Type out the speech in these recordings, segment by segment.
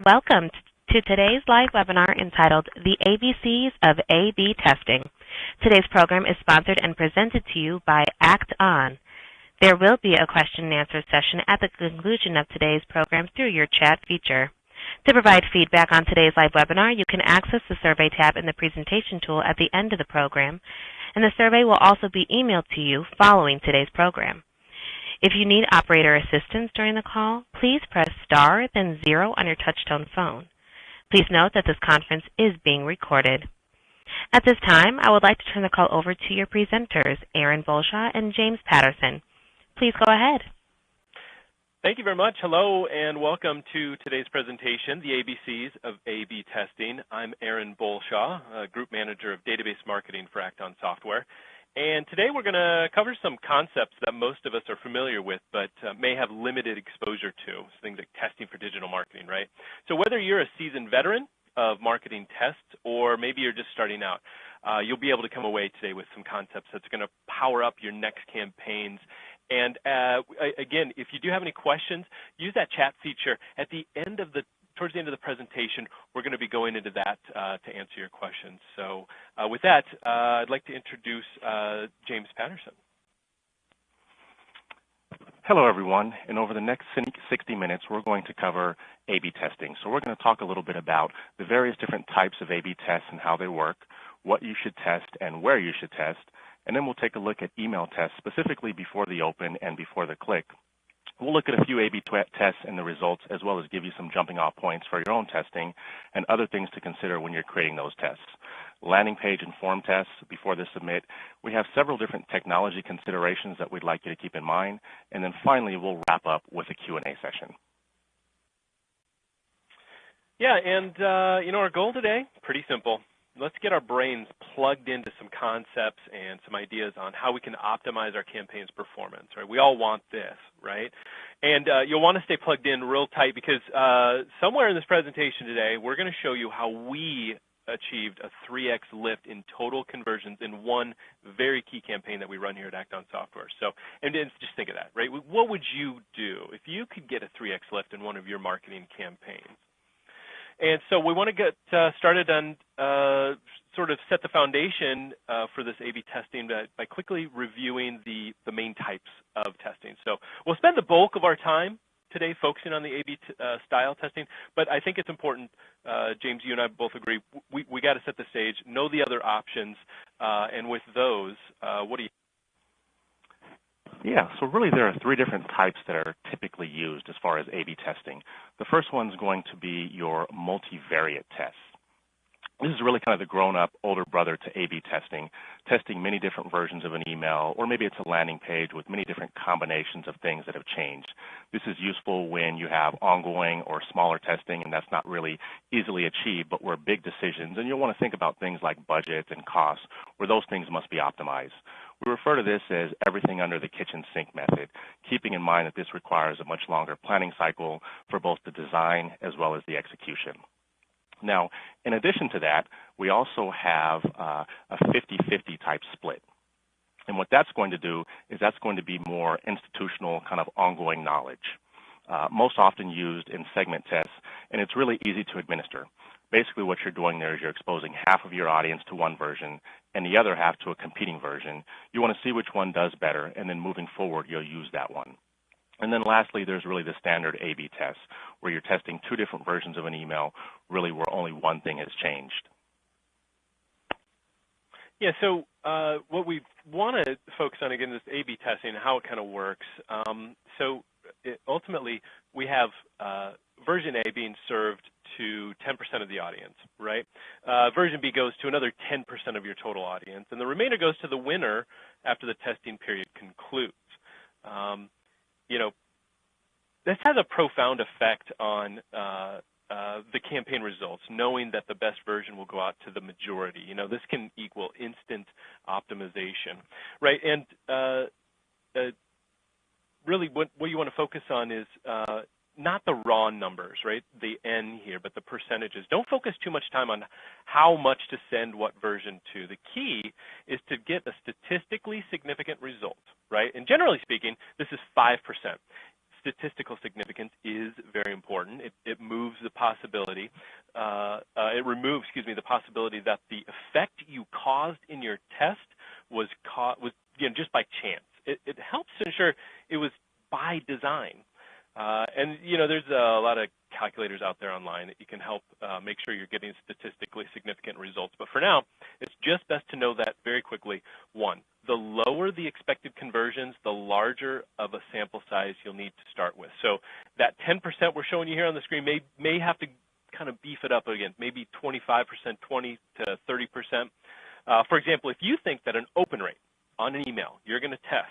Welcome to today's live webinar entitled The ABCs of A/B Testing. Today's program is sponsored and presented to you by Act On. There will be a question and answer session at the conclusion of today's program through your chat feature. To provide feedback on today's live webinar, you can access the survey tab in the presentation tool at the end of the program, and the survey will also be emailed to you following today's program. If you need operator assistance during the call, please press star, then 0 on your touch-tone phone. Please note that this conference is being recorded. At this time, I would like to turn the call over to your presenters, Aaron Bolshaw and James Patterson. Please go ahead. Thank you very much. Hello and welcome to today's presentation, the ABCs of A/B Testing. I'm Aaron Bolshaw, Group Manager of Database Marketing for Act On Software. And today we're going to cover some concepts that most of us are familiar with but may have limited exposure to, things like testing for digital marketing, right? So whether you're a seasoned veteran of marketing tests or maybe you're just starting out, you'll be able to come away today with some concepts that's going to power up your next campaigns. And again, if you do have any questions, use that chat feature at the end of towards the end of the presentation. We're going to be going into that to answer your questions. So with that, I'd like to introduce James Patterson. Hello, everyone. And over the next 60 minutes, we're going to cover A/B testing. So we're going to talk a little bit about the various different types of A/B tests and how they work, what you should test and where you should test, and then we'll take a look at email tests, specifically before the open and before the click. We'll look at a few A/B tests and the results, as well as give you some jumping off points for your own testing and other things to consider when you're creating those tests. Landing page and form tests before they submit. We have several different technology considerations that we'd like you to keep in mind. And then finally, we'll wrap up with a Q&A session. Yeah, and our goal today, pretty simple. Let's get our brains plugged into some concepts and some ideas on how we can optimize our campaign's performance, right? We all want this, right? And you'll want to stay plugged in real tight because somewhere in this presentation today, we're going to show you how we achieved a 3x lift in total conversions in one very key campaign that we run here at Act On Software. So, and just think of that, right? What would you do if you could get a 3x lift in one of your marketing campaigns? And so we want to get started on sort of set the foundation for this A/B testing by quickly reviewing the main types of testing. So we'll spend the bulk of our time today focusing on the A/B style testing, but I think it's important, James, you and I both agree, we got to set the stage, know the other options, and with those, what do you? Yeah, so really there are 3 different types that are typically used as far as A/B testing. The first one is going to be your multivariate tests. This is really kind of the grown-up older brother to A/B testing, testing many different versions of an email, or maybe it's a landing page with many different combinations of things that have changed. This is useful when you have ongoing or smaller testing, and that's not really easily achieved, but were big decisions, and you'll want to think about things like budget and costs, where those things must be optimized. We refer to this as everything under the kitchen sink method, keeping in mind that this requires a much longer planning cycle for both the design as well as the execution. Now, in addition to that, we also have a 50-50 type split. And what that's going to do is that's going to be more institutional, kind of ongoing knowledge, most often used in segment tests, and it's really easy to administer. Basically what you're doing there is you're exposing half of your audience to one version and the other half to a competing version. You want to see which one does better, and then moving forward, you'll use that one. And then lastly, there's really the standard A/B test, where you're testing 2 different versions of an email, really where only one thing has changed. Yeah, so what we want to focus on, again, is A/B testing and how it kind of works. Ultimately, we have version A being served to 10% of the audience, right? Version B goes to another 10% of your total audience, and the remainder goes to the winner after the testing period concludes. This has a profound effect on the campaign results, knowing that the best version will go out to the majority. This can equal instant optimization, right? And really what you want to focus on is not the raw numbers, right, the N here, but the percentages. Don't focus too much time on how much to send what version to. The key is to get a statistically significant result, right? And generally speaking, this is 5%. statistical significance is very important. It moves the possibility, it removes, the possibility that the effect you caused in your test was just by chance. It helps to ensure it was by design. And there's a lot of calculators out there online that you can help make sure you're getting statistically significant results. But for now, it's just best to know that very quickly. One, the lower the expected conversions, the larger of a sample size you'll need to start with. So that 10% we're showing you here on the screen may have to kind of beef it up again, maybe 25%, 20 to 30%. For example, if you think that an open rate on an email you're going to test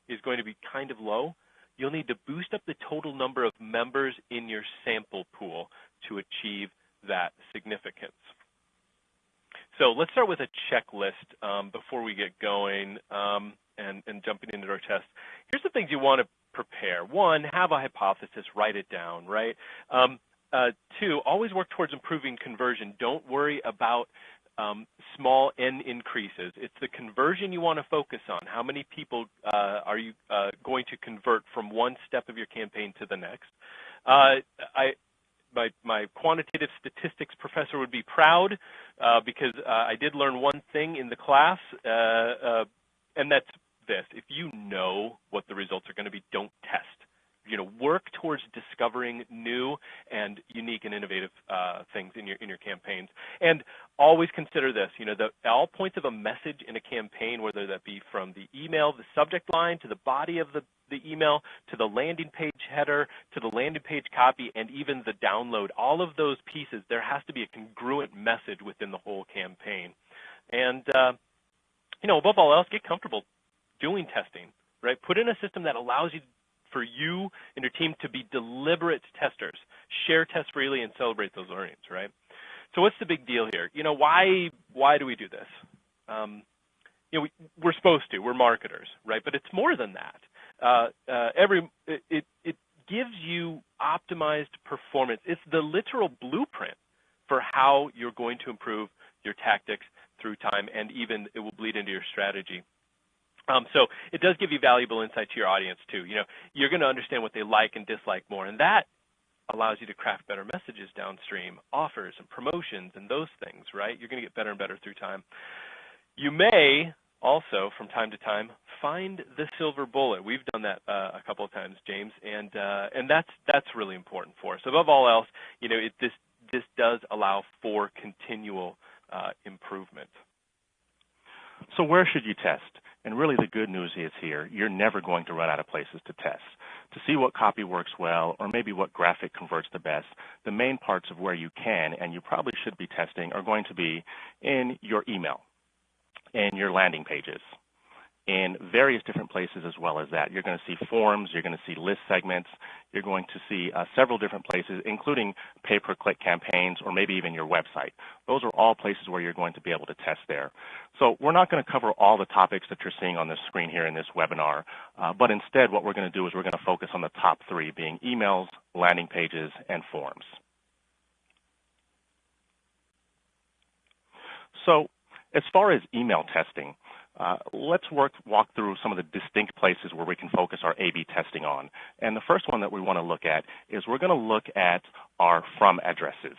is going to be kind of low, you'll need to boost up the total number of members in your sample pool to achieve that significance. So let's start with a checklist before we get going and jumping into our test. Here's the things you want to prepare. One, have a hypothesis, write it down, right? Two, always work towards improving conversion. Don't worry about small N increases. It's the conversion you want to focus on. How many people are you going to convert from one step of your campaign to the next? My quantitative statistics professor would be proud because I did learn one thing in the class, and that's this. If you know what the results are going to be, don't test. Work towards discovering new and unique and innovative things in your campaigns. And always consider this, all points of a message in a campaign, whether that be from the email, the subject line, to the body of the email, to the landing page header, to the landing page copy, and even the download, all of those pieces, there has to be a congruent message within the whole campaign. And, above all else, get comfortable doing testing, right? Put in a system that allows you for you and your team to be deliberate testers, share tests freely, and celebrate those learnings, right? So what's the big deal here? Why do we do this? We're supposed to. We're marketers, right? But it's more than that. It gives you optimized performance. It's the literal blueprint for how you're going to improve your tactics through time, and even it will bleed into your strategy. So it does give you valuable insight to your audience too. You're going to understand what they like and dislike more, and that allows you to craft better messages downstream, offers and promotions and those things, right? You're going to get better and better through time. You may also, from time to time, find the silver bullet. We've done that a couple of times, James, and that's really important for us. Above all else, this does allow for continual improvement. So where should you test? And really the good news is here, you're never going to run out of places to test. To see what copy works well, or maybe what graphic converts the best, the main parts of where you can and you probably should be testing are going to be in your email, in your landing pages, in various different places as well as that. You're going to see forums, you're going to see list segments, you're going to see several different places, including pay-per-click campaigns or maybe even your website. Those are all places where you're going to be able to test there. So we're not going to cover all the topics that you're seeing on this screen here in this webinar, but instead what we're going to do is we're going to focus on the top three, being emails, landing pages, and forums. So as far as email testing, let's walk through some of the distinct places where we can focus our A/B testing on. And the first one that we want to look at is we're going to look at our from addresses.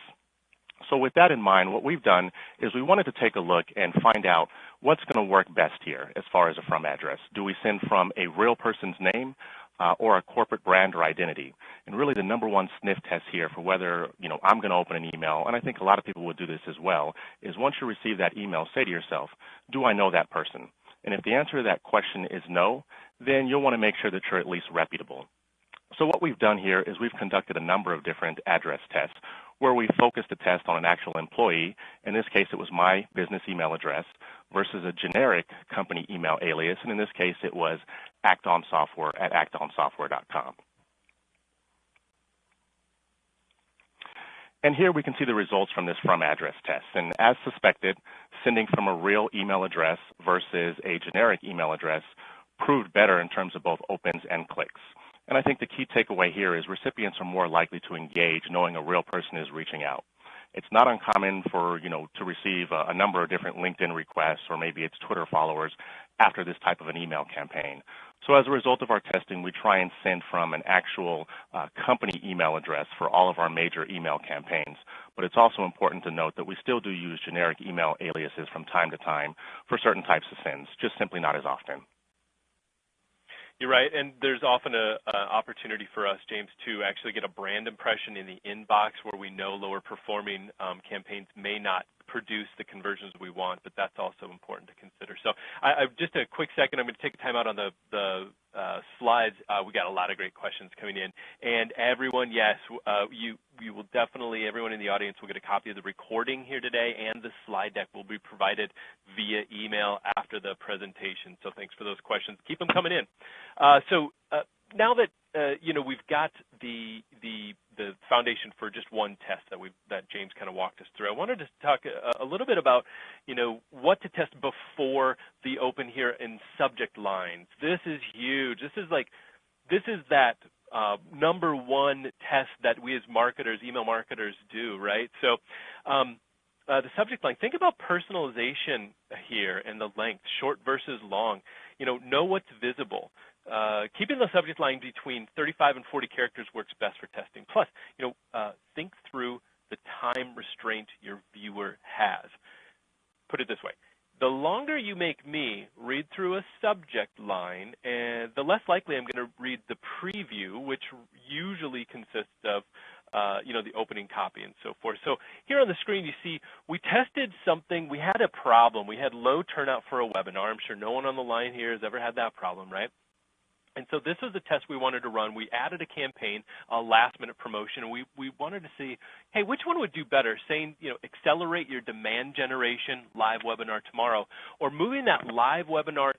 So with that in mind, what we've done is we wanted to take a look and find out what's going to work best here as far as a from address. Do we send from a real person's name or a corporate brand or identity? And really the number one sniff test here for whether, I'm going to open an email, and I think a lot of people would do this as well, is once you receive that email, say to yourself, do I know that person? And if the answer to that question is no, then you'll want to make sure that you're at least reputable. So what we've done here is we've conducted a number of different address tests where we focused the test on an actual employee. In this case, it was my business email address versus a generic company email alias. And in this case, it was actonsoftware@actonsoftware.com. And here we can see the results from this from address test. And as suspected, sending from a real email address versus a generic email address proved better in terms of both opens and clicks. And I think the key takeaway here is recipients are more likely to engage knowing a real person is reaching out. It's not uncommon for, to receive a number of different LinkedIn requests or maybe it's Twitter followers after this type of an email campaign. So as a result of our testing, we try and send from an actual company email address for all of our major email campaigns. But it's also important to note that we still do use generic email aliases from time to time for certain types of sends, just simply not as often. You're right, and there's often an opportunity for us, James, to actually get a brand impression in the inbox where we know lower performing campaigns may not produce the conversions we want, but that's also important to consider. So just a quick second, I'm going to take a time out on the slides. We got a lot of great questions coming in, and everyone, yes, you will definitely, everyone in the audience will get a copy of the recording here today, and the slide deck will be provided via email after the presentation. So thanks for those questions. Keep them coming in. Now that we've got the foundation for just one test that James kind of walked us through, I wanted to talk a little bit about what to test before the open here in subject lines. This is huge. This is that number one test that we as marketers, email marketers, do, right? So the subject line, think about personalization here and the length, short versus long. Know what's visible. Keeping the subject line between 35 and 40 characters works best for testing. Plus, think through the time restraint your viewer has. Put it this way. The longer you make me read through a subject line, and the less likely I'm going to read the preview, which usually consists of the opening copy and so forth. So here on the screen you see we tested something. We had a problem. We had low turnout for a webinar. I'm sure no one on the line here has ever had that problem, right? And so this was the test we wanted to run. We added a campaign, a last-minute promotion, and we wanted to see, hey, which one would do better, saying, accelerate your demand generation live webinar tomorrow, or moving that live webinar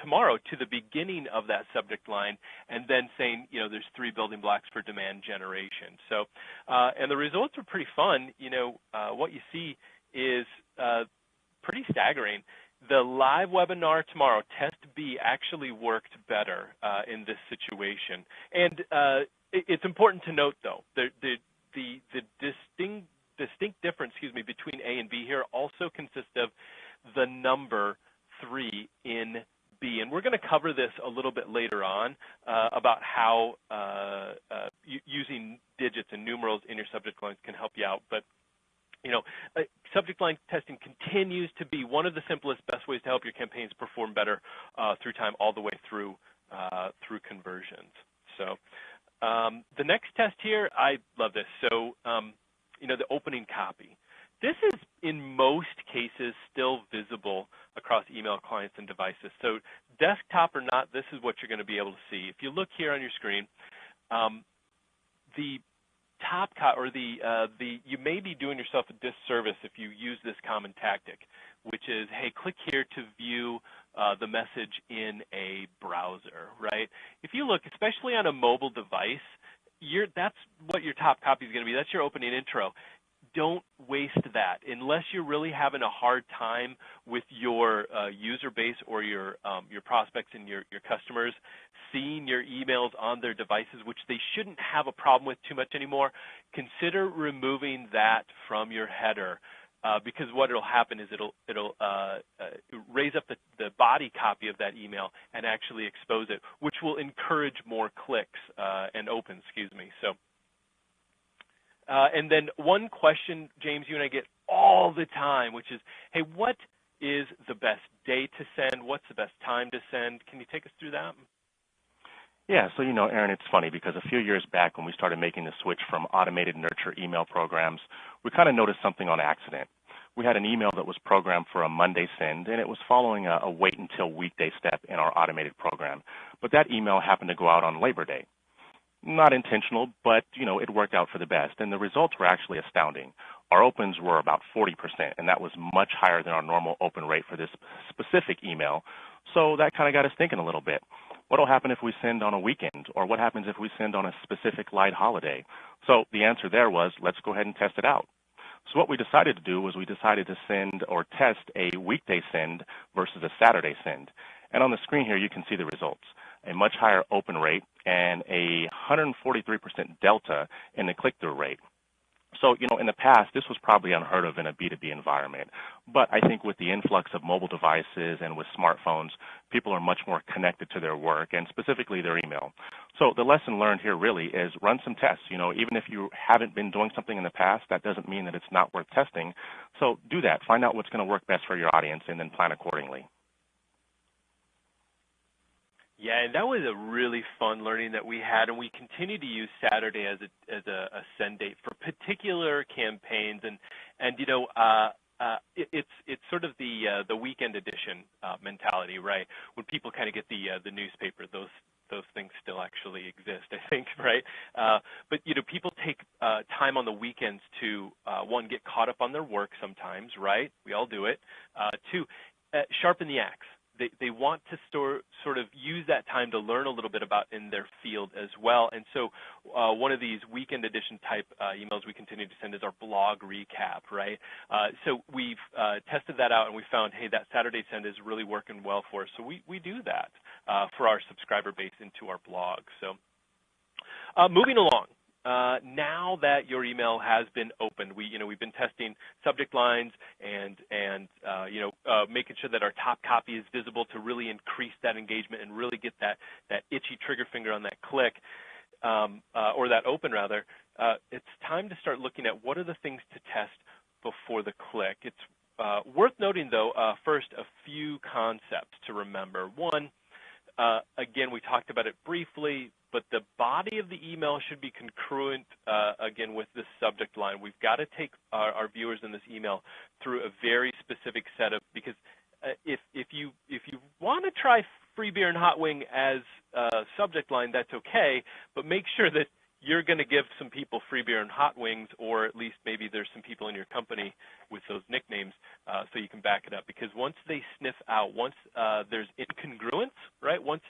tomorrow to the beginning of that subject line, and then saying, there's 3 building blocks for demand generation. So, and the results are pretty fun. What you see is pretty staggering. The live webinar tomorrow, test B, actually worked better in this situation. And it's important to note, though, the distinct difference, between A and B here also consists of the number 3 in B. And we're going to cover this a little bit later on about how using digits and numerals in your subject lines can help you out. But subject line testing continues to be one of the simplest, best ways to help your campaigns perform better through time, all the way through conversions. So the next test here, I love this. So the opening copy. This is, in most cases, still visible across email clients and devices. So desktop or not, this is what you're going to be able to see. If you look here on your screen, the top or you may be doing yourself a disservice if you use this common tactic, which is, hey, click here to view the message in a browser, right? If you look, especially on a mobile device, that's what your top copy is going to be. That's your opening intro. Don't waste that unless you're really having a hard time with your user base or your prospects and your customers seeing your emails on their devices, which they shouldn't have a problem with too much anymore. Consider removing that from your header because what will happen is it'll raise up the body copy of that email and actually expose it, which will encourage more clicks and opens. So. And then one question, James, you and I get all the time, which is, hey, what is the best day to send? What's the best time to send? Can you take us through that? Yeah, so Aaron, it's funny because a few years back when we started making the switch from automated nurture email programs, we kind of noticed something on accident. We had an email that was programmed for a Monday send, and it was following a wait until weekday step in our automated program. But that email happened to go out on Labor Day. Not intentional, but, it worked out for the best, and the results were actually astounding. Our opens were about 40%, and that was much higher than our normal open rate for this specific email, so that kind of got us thinking a little bit. What will happen if we send on a weekend, or what happens if we send on a specific light holiday? So the answer there was, let's go ahead and test it out. So what we decided to do was we decided to send or test a weekday send versus a Saturday send. And on the screen here, you can see the results. A much higher open rate and a 143% delta in the click-through rate. So, in the past, this was probably unheard of in a B2B environment. But I think with the influx of mobile devices and with smartphones, people are much more connected to their work and specifically their email. So the lesson learned here really is run some tests. Even if you haven't been doing something in the past, that doesn't mean that it's not worth testing. So do that. Find out what's going to work best for your audience and then plan accordingly. Yeah, and that was a really fun learning that we had, and we continue to use Saturday as a send date for particular campaigns, it's sort of the weekend edition mentality, right? When people kind of get the newspaper, those things still actually exist, I think, right? But people take time on the weekends to one, get caught up on their work sometimes, right? We all do it. Two, sharpen the axe. They want to sort of use that time to learn a little bit about in their field as well. And so one of these weekend edition type emails we continue to send is our blog recap, right? So we've tested that out and we found, hey, that Saturday send is really working well for us. So we do that for our subscriber base into our blog. So moving along. Now that your email has been opened, we've been testing subject lines and making sure that our top copy is visible to really increase that engagement and really get that itchy trigger finger on that click or that open rather. It's time to start looking at what are the things to test before the click. It's worth noting though, first a few concepts to remember. One, again, we talked about it briefly, but the body of the email should be congruent, again, with this subject line. We've got to take our viewers in this email through a very specific setup because if you want to try free beer and hot wing as a subject line, that's okay, but make sure that you're going to give some people free beer and hot wings, or at least maybe there's some people in your company with those nicknames so you can back it up. Because once they sniff out, once there's incongruence, right? Once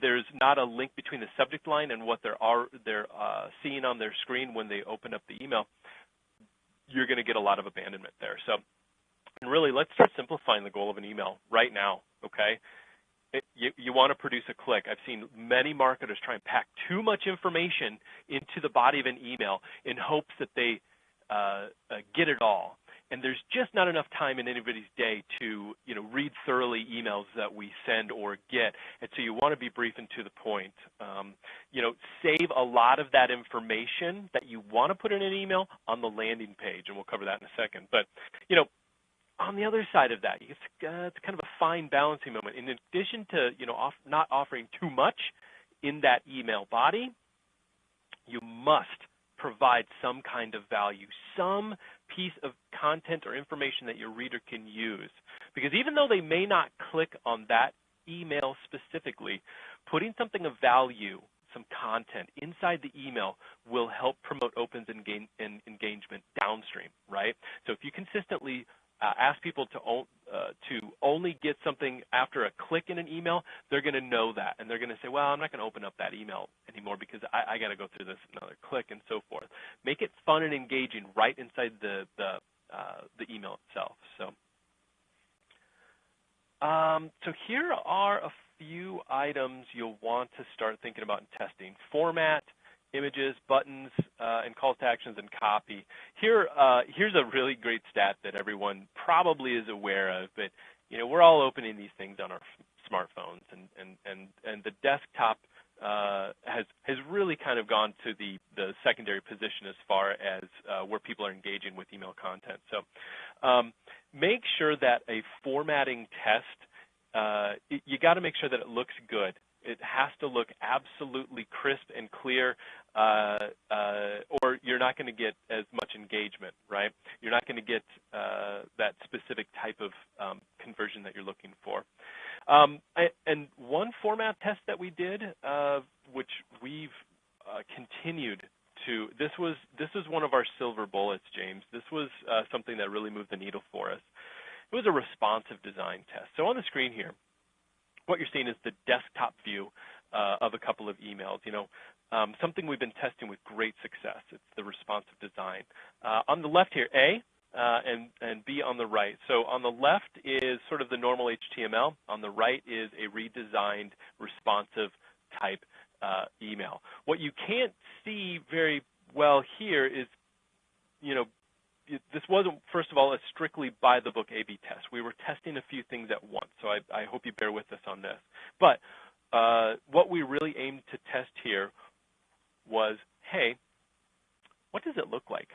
there's not a link between the subject line and what they're seeing on their screen when they open up the email, you're going to get a lot of abandonment there. So really, let's start simplifying the goal of an email right now, okay? You want to produce a click. I've seen many marketers try and pack too much information into the body of an email in hopes that they get it all. And there's just not enough time in anybody's day to read thoroughly emails that we send or get. And so you want to be brief and to the point. Save a lot of that information that you want to put in an email on the landing page, and we'll cover that in a second. But on the other side of that, it's kind of a fine balancing moment. In addition to not offering too much in that email body, you must provide some kind of value, some piece of content or information that your reader can use. Because even though they may not click on that email specifically, putting something of value, some content inside the email will help promote opens and engagement downstream, right? So if you consistently ask people to only get something after a click in an email, they're going to know that. And they're going to say, well, I'm not going to open up that email anymore because I got to go through this another click and so forth. Make it fun and engaging right inside the email itself. So here are a few items you'll want to start thinking about in testing. Format, images, buttons, and calls to actions and copy. Here's a really great stat that everyone probably is aware of, but we're all opening these things on our smartphones, and the desktop has really kind of gone to the secondary position as far as where people are engaging with email content. So make sure that a formatting test, you got to make sure that it looks good. It has to look absolutely crisp and clear, or you're not going to get as much engagement, right? You're not going to get that specific type of conversion that you're looking for. And one format test that we did, which we've continued to, this was one of our silver bullets, James. This was something that really moved the needle for us. It was a responsive design test. So on the screen here, what you're seeing is the desktop view of a couple of emails. Something we've been testing with great success. It's the responsive design. On the left here, A, and B on the right. So on the left is sort of the normal HTML. On the right is a redesigned responsive type email. What you can't see very well here is this wasn't, first of all, a strictly by-the-book A/B test. We were testing a few things at once, so I hope you bear with us on this. But what we really aimed to test here was, hey, what does it look like?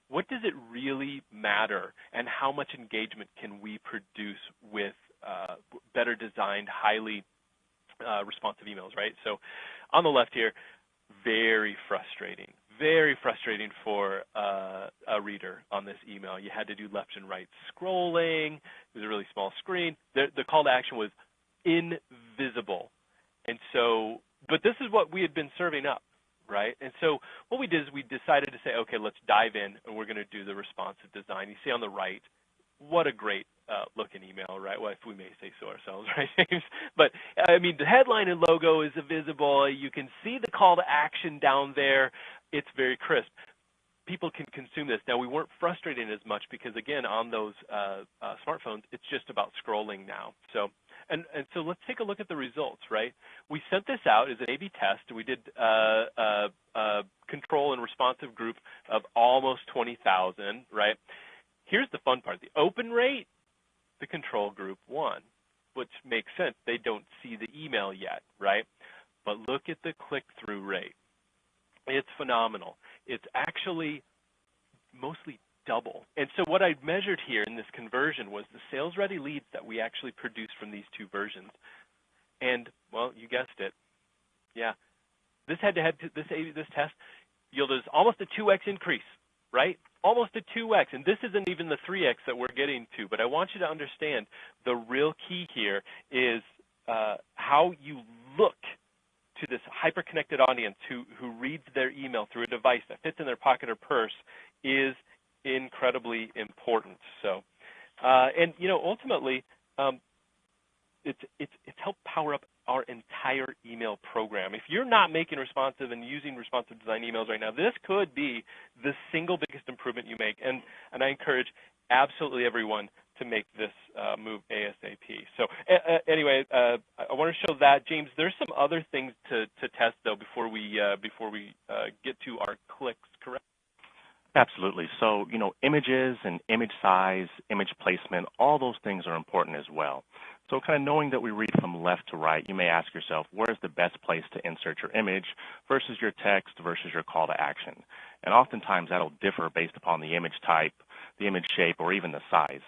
What does it really matter, and how much engagement can we produce with better designed, highly responsive emails, right? So on the left here, very frustrating for a reader on this email. You had to do left and right scrolling. It was a really small screen. The call to action was invisible. And so, but this is what we had been serving up, right? And so what we did is we decided to say, okay, let's dive in, and we're going to do the responsive design. You see on the right, what a great looking email, right? Well, if we may say so ourselves, right, James? But, I mean, the headline and logo is visible. You can see the call to action down there. It's very crisp. People can consume this. Now, we weren't frustrated as much because, again, on those smartphones, it's just about scrolling now. So, and so let's take a look at the results, right? We sent this out as an A/B test. We did a control and responsive group of almost 20,000, right? Here's the fun part. The open rate, the control group won, which makes sense. They don't see the email yet, right? But look at the click-through rate. It's phenomenal. It's actually mostly double. And so what I measured here in this conversion was the sales-ready leads that we actually produced from these two versions. And, well, you guessed it. Yeah. This head-to-head, this test yielded almost a 2x increase, right? Almost a 2x. And this isn't even the 3x that we're getting to. But I want you to understand the real key here is how you look to this hyper-connected audience who reads their email through a device that fits in their pocket or purse is incredibly important. So, and ultimately, it's helped power up our entire email program. If you're not making responsive and using responsive design emails right now, this could be the single biggest improvement you make. And I encourage absolutely everyone to make this move ASAP. So anyway, I want to show that. James, there's some other things to test though before we get to our clicks, correct? Absolutely. So, images and image size, image placement, all those things are important as well. So kind of knowing that we read from left to right, you may ask yourself, where's the best place to insert your image versus your text versus your call to action? And oftentimes that'll differ based upon the image type, the image shape, or even the size.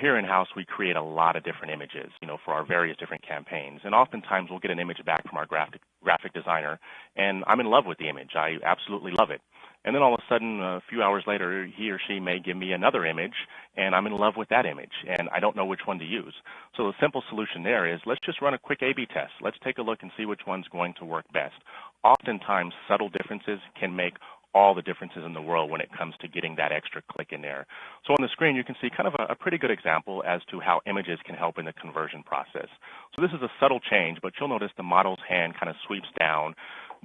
Here in-house, we create a lot of different images, for our various different campaigns. And oftentimes we'll get an image back from our graphic designer, and I'm in love with the image. I absolutely love it. And then all of a sudden, a few hours later, he or she may give me another image, and I'm in love with that image, and I don't know which one to use. So the simple solution there is let's just run a quick A/B test. Let's take a look and see which one's going to work best. Oftentimes, subtle differences can make all the differences in the world when it comes to getting that extra click in there. So on the screen, you can see kind of a pretty good example as to how images can help in the conversion process. So this is a subtle change, but you'll notice the model's hand kind of sweeps down,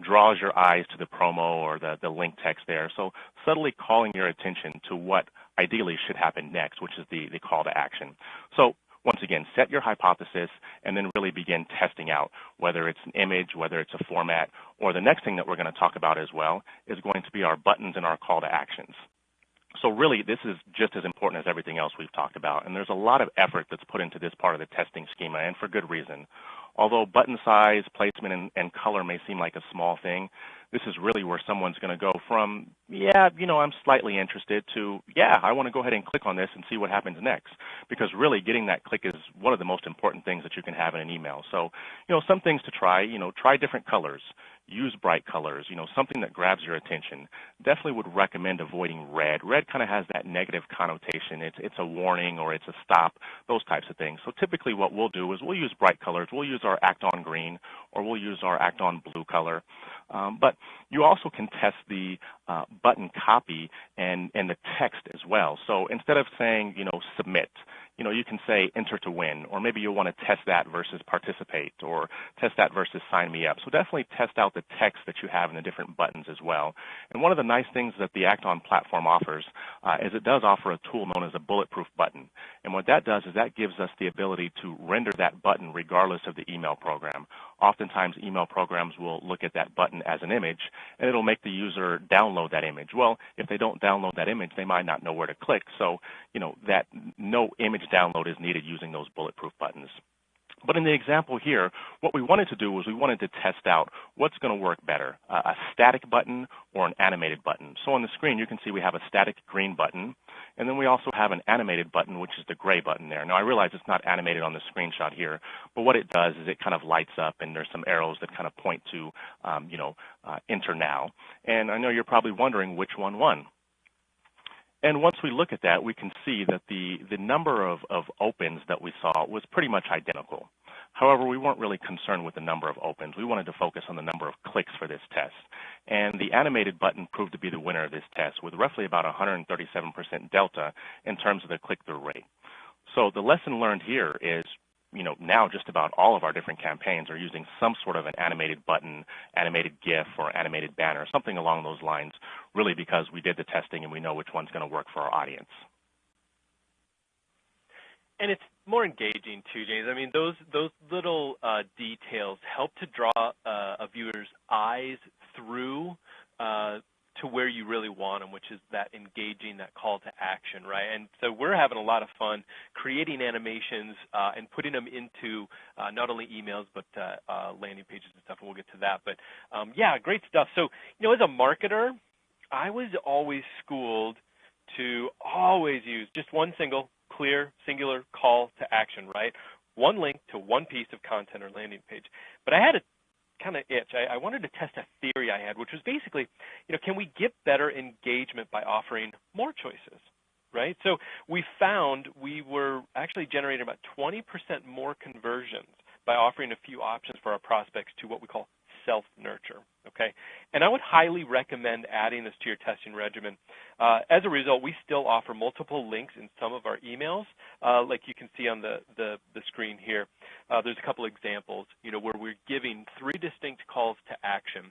draws your eyes to the promo or the link text there. So subtly calling your attention to what ideally should happen next, which is the call to action. So once again, set your hypothesis and then really begin testing out whether it's an image, whether it's a format, or the next thing that we're going to talk about as well is going to be our buttons and our call to actions. So really, this is just as important as everything else we've talked about, and there's a lot of effort that's put into this part of the testing schema, and for good reason. Although button size, placement, and color may seem like a small thing, this is really where someone's going to go from, yeah, I'm slightly interested to, yeah, I want to go ahead and click on this and see what happens next. Because really getting that click is one of the most important things that you can have in an email. So, some things to try, try different colors. Use bright colors, something that grabs your attention. Definitely would recommend avoiding red. Red kind of has that negative connotation. It's a warning or it's a stop, those types of things. So typically what we'll do is we'll use bright colors. We'll use our Act On green or we'll use our Act On blue color. But you also can test the button copy and the text as well. So instead of saying, submit, You can say enter to win, or maybe you'll want to test that versus participate, or test that versus sign me up. So definitely test out the text that you have in the different buttons as well. And one of the nice things that the Act On platform offers is it does offer a tool known as a bulletproof button. And what that does is that gives us the ability to render that button regardless of the email program. Oftentimes, email programs will look at that button as an image, and it'll make the user download that image. Well, if they don't download that image, they might not know where to click. So, that no image download is needed using those bulletproof buttons. But in the example here, what we wanted to do was we wanted to test out what's going to work better, a static button or an animated button. So on the screen, you can see we have a static green button, and then we also have an animated button, which is the gray button there. Now, I realize it's not animated on the screenshot here, but what it does is it kind of lights up, and there's some arrows that kind of point to, enter now. And I know you're probably wondering which one won. And once we look at that, we can see that the number of opens that we saw was pretty much identical. However, we weren't really concerned with the number of opens. We wanted to focus on the number of clicks for this test. And the animated button proved to be the winner of this test with roughly about 137% delta in terms of the click-through rate. So the lesson learned here is, now just about all of our different campaigns are using some sort of an animated button, animated GIF, or animated banner, something along those lines, really because we did the testing and we know which one's going to work for our audience. And it's more engaging too, James. I mean, those little details help to draw a viewer's eyes through to where you really want them, which is that engaging, that call to action, right? And so we're having a lot of fun creating animations and putting them into not only emails but landing pages and stuff, and we'll get to that. But yeah, great stuff. So, as a marketer, I was always schooled to always use just one single, clear, singular call to action, right? One link to one piece of content or landing page. But I had a kind of itch. I wanted to test a theory I had, which was basically, can we get better engagement by offering more choices, right? So we found we were actually generating about 20% more conversions by offering a few options for our prospects to what we call self-nurture, okay? And I would highly recommend adding this to your testing regimen. As a result, we still offer multiple links in some of our emails, like you can see on the screen here. There's a couple examples, where we're giving 3 distinct calls to action.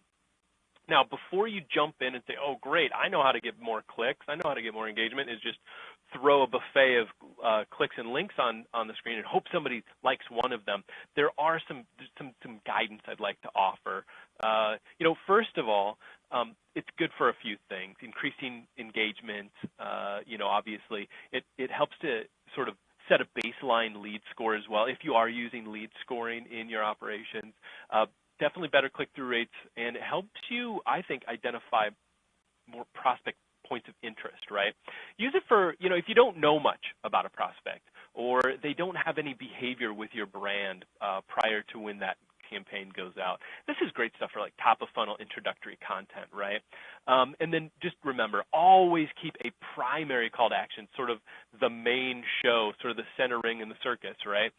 Now, before you jump in and say, oh, great, I know how to get more clicks, I know how to get more engagement, is just throw a buffet of clicks and links on the screen and hope somebody likes one of them. There are some guidance I'd like to offer. First of all, it's good for a few things. Increasing engagement, obviously, it helps to sort of set a baseline lead score as well. If you are using lead scoring in your operations, definitely better click-through rates, and it helps you, I think, identify more prospect points of interest, right? Use it for, if you don't know much about a prospect or they don't have any behavior with your brand prior to when that campaign goes out. This is great stuff for like top-of-funnel introductory content, right? And then just remember, always keep a primary call to action, sort of the main show, sort of the center ring in the circus, right?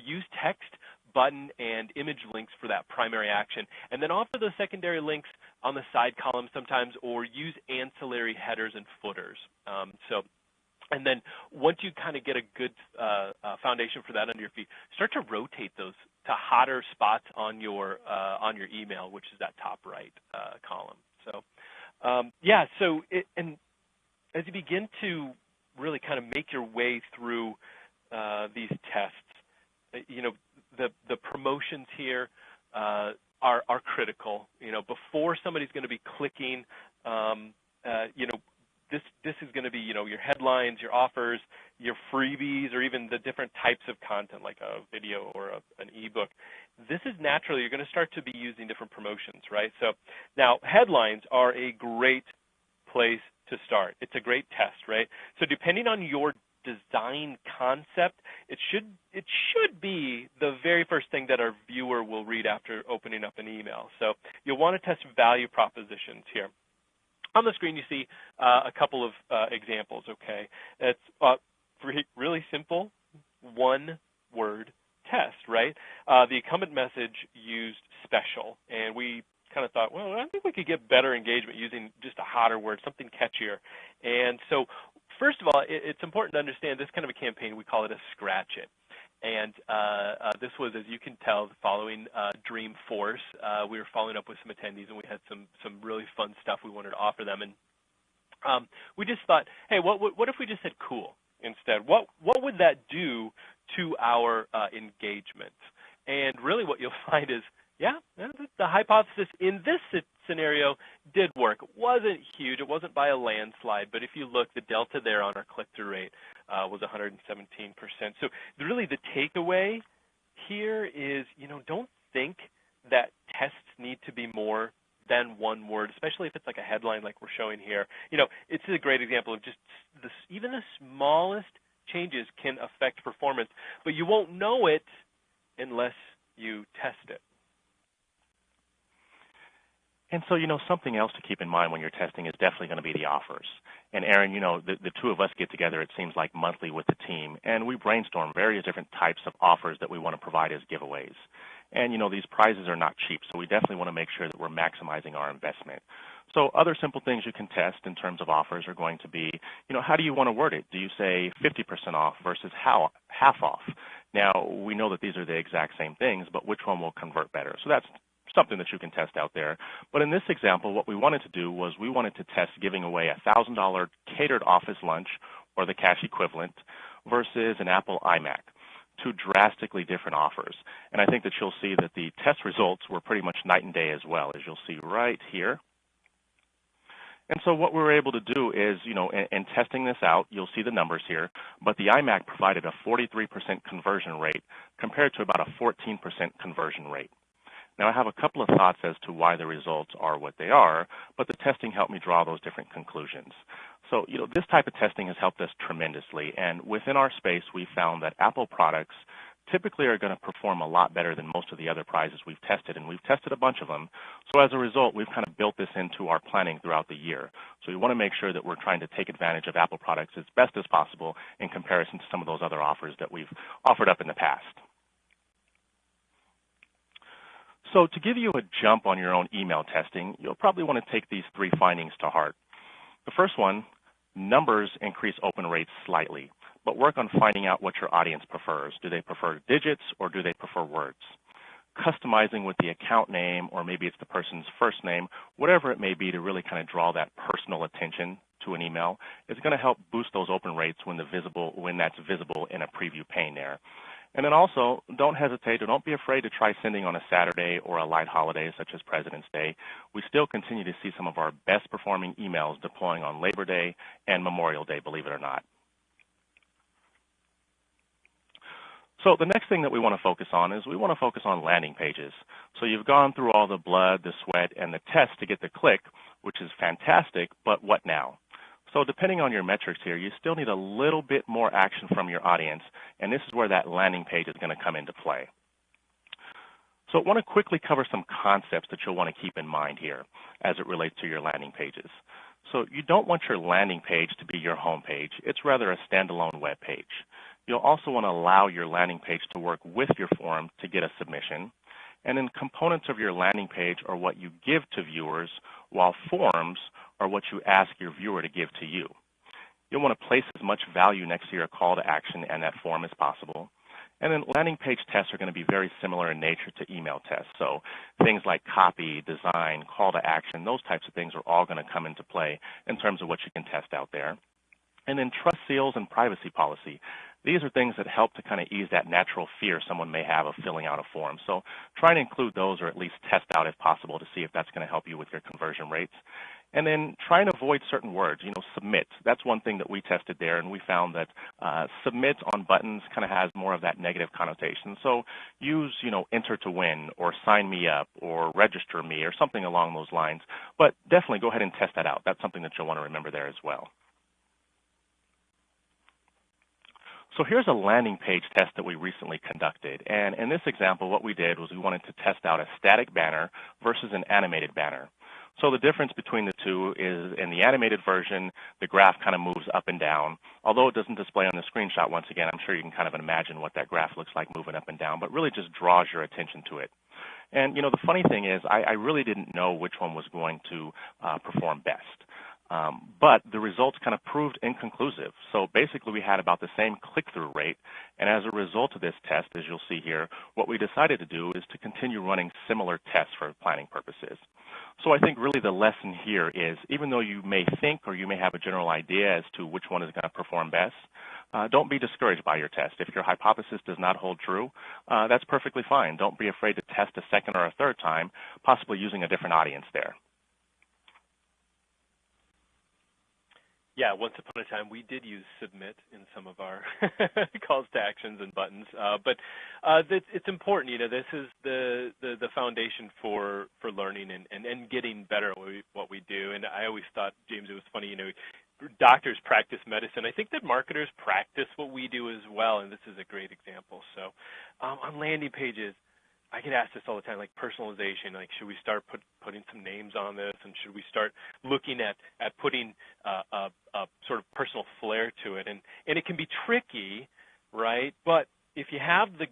Use text, button, and image links for that primary action, and then offer those secondary links on the side column sometimes, or use ancillary headers and footers. And then once you kind of get a good foundation for that under your feet, start to rotate those to hotter spots on your email, which is that top right column. So and as you begin to really kind of make your way through these tests, the promotions here are critical. Before somebody's going to be clicking, this is going to be, your headlines, your offers, your freebies, or even the different types of content like a video or an ebook. This is naturally, you're going to start to be using different promotions, right? So now headlines are a great place to start. It's a great test, right? So depending on your design concept, it should be the very first thing that our viewer will read after opening up an email. So you'll want to test value propositions here. On the screen, you see a couple of examples, okay? It's really simple, one-word test, right? The incumbent message used special, and we kind of thought, well, I think we could get better engagement using just a hotter word, something catchier. And so first of all, it's important to understand this kind of a campaign, we call it a scratch it. And this was, as you can tell, following Dreamforce. We were following up with some attendees, and we had some really fun stuff we wanted to offer them. And we just thought, hey, what if we just said cool instead? What would that do to our engagement? And really what you'll find is, yeah, the hypothesis in this scenario did work. It wasn't huge. It wasn't by a landslide. But if you look, the delta there on our click-through rate was 117%. So really the takeaway here is, don't think that tests need to be more than one word, especially if it's like a headline like we're showing here. It's a great example of just even the smallest changes can affect performance, but you won't know it unless you test it. And so, something else to keep in mind when you're testing is definitely going to be the offers. And Aaron, the two of us get together, it seems like monthly with the team, and we brainstorm various different types of offers that we want to provide as giveaways. And, these prizes are not cheap, so we definitely want to make sure that we're maximizing our investment. So other simple things you can test in terms of offers are going to be, how do you want to word it? Do you say 50% off versus half off? Now, we know that these are the exact same things, but which one will convert better? So that's something that you can test out there. But in this example, what we wanted to do was we wanted to test giving away a $1,000 catered office lunch or the cash equivalent versus an Apple iMac. Two drastically different offers. And I think that you'll see that the test results were pretty much night and day as well, as you'll see right here. And so what we were able to do is, in testing this out, you'll see the numbers here, but the iMac provided a 43% conversion rate compared to about a 14% conversion rate. Now, I have a couple of thoughts as to why the results are what they are, but the testing helped me draw those different conclusions. So, this type of testing has helped us tremendously, and within our space, we found that Apple products typically are going to perform a lot better than most of the other prizes we've tested, and we've tested a bunch of them. So as a result, we've kind of built this into our planning throughout the year. So we want to make sure that we're trying to take advantage of Apple products as best as possible in comparison to some of those other offers that we've offered up in the past. So to give you a jump on your own email testing, you'll probably want to take these three findings to heart. The first one, numbers increase open rates slightly, but work on finding out what your audience prefers. Do they prefer digits or do they prefer words? Customizing with the account name, or maybe it's the person's first name, whatever it may be, to really kind of draw that personal attention to an email is going to help boost those open rates when that's visible in a preview pane there. And then also, don't hesitate or don't be afraid to try sending on a Saturday or a light holiday such as President's Day. We still continue to see some of our best performing emails deploying on Labor Day and Memorial Day, believe it or not. So the next thing that we want to focus on is we want to focus on landing pages. So you've gone through all the blood, the sweat, and the test to get the click, which is fantastic, but what now? So depending on your metrics here, you still need a little bit more action from your audience, and this is where that landing page is going to come into play. So I want to quickly cover some concepts that you'll want to keep in mind here as it relates to your landing pages. So you don't want your landing page to be your home page. It's rather a standalone web page. You'll also want to allow your landing page to work with your form to get a submission. And then components of your landing page are what you give to viewers, while forms are what you ask your viewer to give to you. You'll want to place as much value next to your call to action and that form as possible. And then landing page tests are going to be very similar in nature to email tests. So things like copy, design, call to action, those types of things are all going to come into play in terms of what you can test out there. And then trust seals and privacy policy. These are things that help to kind of ease that natural fear someone may have of filling out a form. So try to include those, or at least test out if possible, to see if that's going to help you with your conversion rates. And then try and avoid certain words. Submit. That's one thing that we tested there, and we found that submit on buttons kind of has more of that negative connotation. So use, enter to win, or sign me up, or register me, or something along those lines. But definitely go ahead and test that out. That's something that you'll want to remember there as well. So here's a landing page test that we recently conducted. And in this example, what we did was we wanted to test out a static banner versus an animated banner. So the difference between the two is in the animated version, the graph kind of moves up and down. Although it doesn't display on the screenshot, once again, I'm sure you can kind of imagine what that graph looks like moving up and down, but really just draws your attention to it. And, the funny thing is I really didn't know which one was going to perform best. But the results kind of proved inconclusive. So basically we had about the same click-through rate, and as a result of this test, as you'll see here, what we decided to do is to continue running similar tests for planning purposes. So I think really the lesson here is, even though you may think or you may have a general idea as to which one is going to perform best, don't be discouraged by your test. If your hypothesis does not hold true, that's perfectly fine. Don't be afraid to test a second or a third time, possibly using a different audience there. Yeah, once upon a time we did use submit in some of our calls to actions and buttons, but it's important. You know, this is the foundation for learning and getting better at what we do. And I always thought, James, it was funny. You know, doctors practice medicine. I think that marketers practice what we do as well, and this is a great example. So, on landing pages, I get asked this all the time, like personalization, like should we start putting some names on this, and should we start looking at putting a sort of personal flair to it? And it can be tricky, right? But if you have the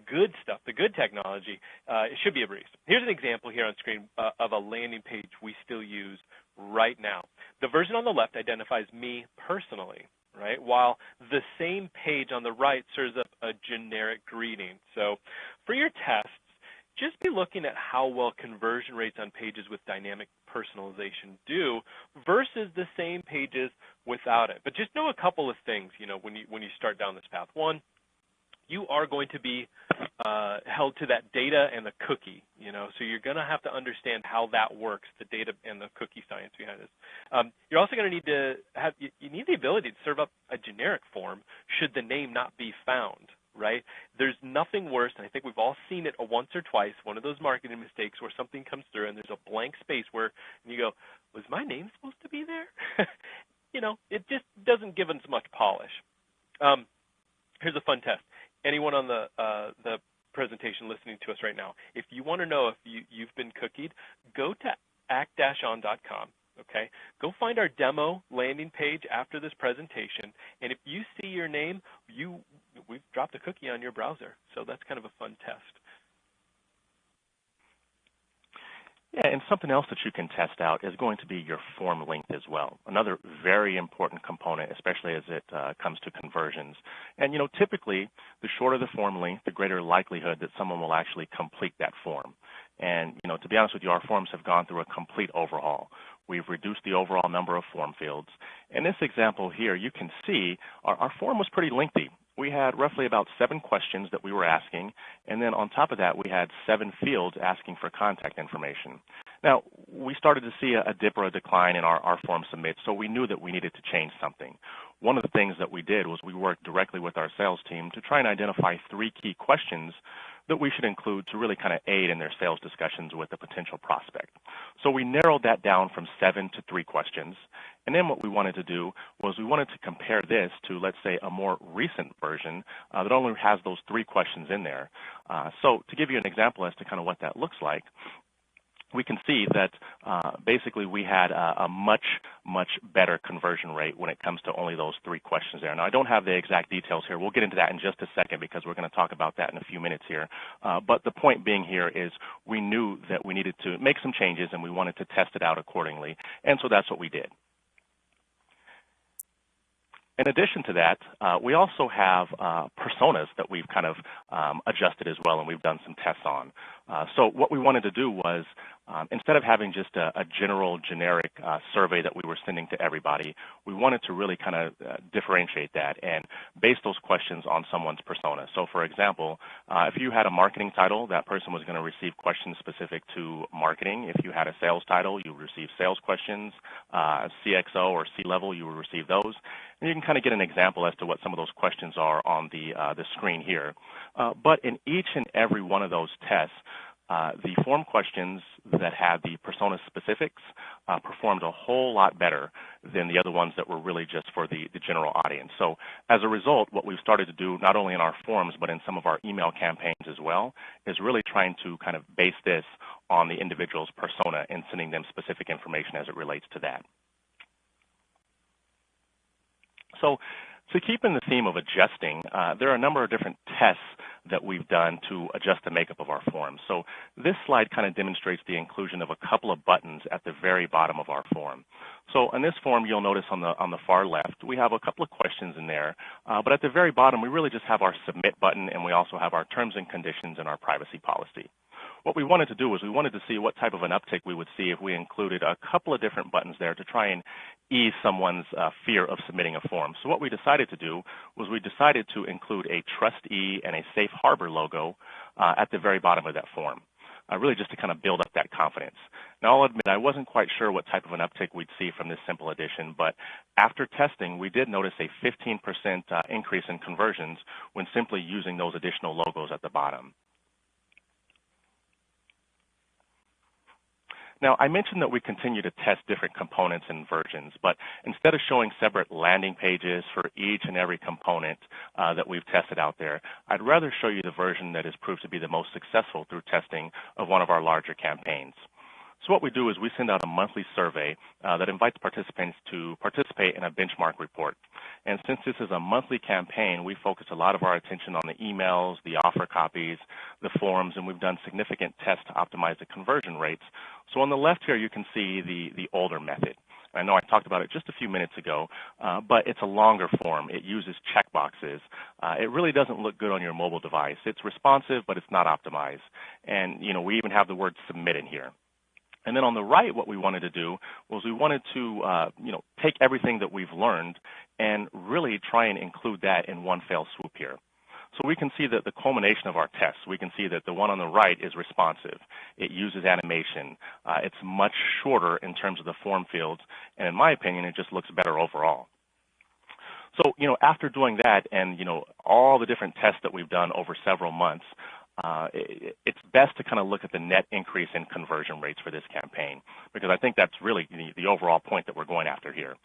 good stuff, the good technology, it should be a breeze. Here's an example here on screen of a landing page we still use right now. The version on the left identifies me personally, right? While the same page on the right serves up a generic greeting. So for your tests, just be looking at how well conversion rates on pages with dynamic personalization do versus the same pages without it. But just know a couple of things, you know, when you start down this path. One, you are going to be held to that data and the cookie, you know, so you're going to have to understand how that works, the data and the cookie science behind this. You're also going to need to have, you need the ability to serve up a generic form should the name not be found, right? There's nothing worse, and I think we've all seen it once or twice, one of those marketing mistakes where something comes through and there's a blank space where you go, was my name supposed to be there? You know, it just doesn't give us much polish. Here's a fun test. Anyone on the presentation listening to us right now, if you want to know if you've been cookied, go to act-on.com, okay? Go find our demo landing page after this presentation, and if you see your name, we've dropped a cookie on your browser. So that's kind of a fun test. Yeah, and something else that you can test out is going to be your form length as well. Another very important component, especially as it comes to conversions. And, you know, typically, the shorter the form length, the greater likelihood that someone will actually complete that form. And, you know, to be honest with you, our forms have gone through a complete overhaul. We've reduced the overall number of form fields. In this example here, you can see our form was pretty lengthy. We had roughly about 7 questions that we were asking, and then on top of that, we had 7 fields asking for contact information. Now, we started to see a dip or a decline in our form submits, so we knew that we needed to change something. One of the things that we did was we worked directly with our sales team to try and identify 3 key questions that we should include to really kind of aid in their sales discussions with a potential prospect. So we narrowed that down from 7 to 3 questions. And then what we wanted to do was we wanted to compare this to, let's say, a more recent version that only has those 3 questions in there. So to give you an example as to kind of what that looks like, we can see that basically we had a much better conversion rate when it comes to only those 3 questions there. Now, I don't have the exact details here. We'll get into that in just a second because we're going to talk about that in a few minutes here. But the point being here is we knew that we needed to make some changes and we wanted to test it out accordingly. And so that's what we did. In addition to that, we also have personas that we've kind of adjusted as well, and we've done some tests on. So what we wanted to do was, instead of having just a general, generic survey that we were sending to everybody, we wanted to really kind of differentiate that and base those questions on someone's persona. So, for example, if you had a marketing title, that person was going to receive questions specific to marketing. If you had a sales title, you would receive sales questions. CXO or C-level, you would receive those. And you can kind of get an example as to what some of those questions are on the screen here. But in each and every one of those tests, the form questions that had the persona specifics performed a whole lot better than the other ones that were really just for the general audience. So as a result, what we've started to do, not only in our forms, but in some of our email campaigns as well, is really trying to kind of base this on the individual's persona and sending them specific information as it relates to that. So to keep in the theme of adjusting, there are a number of different tests that we've done to adjust the makeup of our form. So this slide kind of demonstrates the inclusion of a couple of buttons at the very bottom of our form. So in this form, you'll notice on the far left, we have a couple of questions in there, but at the very bottom, we really just have our submit button, and we also have our terms and conditions and our privacy policy. What we wanted to do was we wanted to see what type of an uptick we would see if we included a couple of different buttons there to try and ease someone's fear of submitting a form. So what we decided to do was we decided to include a trustee and a safe harbor logo at the very bottom of that form, really just to kind of build up that confidence. Now, I'll admit I wasn't quite sure what type of an uptick we'd see from this simple addition, but after testing, we did notice a 15% increase in conversions when simply using those additional logos at the bottom. Now, I mentioned that we continue to test different components and versions, but instead of showing separate landing pages for each and every component that we've tested out there, I'd rather show you the version that has proved to be the most successful through testing of one of our larger campaigns. So what we do is we send out a monthly survey that invites participants to participate in a benchmark report. And since this is a monthly campaign, we focus a lot of our attention on the emails, the offer copies, the forums, and we've done significant tests to optimize the conversion rates. So on the left here, you can see the older method. I know I talked about it just a few minutes ago, but it's a longer form. It uses checkboxes. It really doesn't look good on your mobile device. It's responsive, but it's not optimized. And, we even have the word submit in here. And then on the right, what we wanted to do was we wanted to, take everything that we've learned and really try and include that in one fell swoop here. So we can see that the culmination of our tests, we can see that the one on the right is responsive. It uses animation. It's much shorter in terms of the form fields. And in my opinion, it just looks better overall. So, after doing that and, all the different tests that we've done over several months, it's best to kind of look at the net increase in conversion rates for this campaign, because I think that's really the overall point that we're going after here.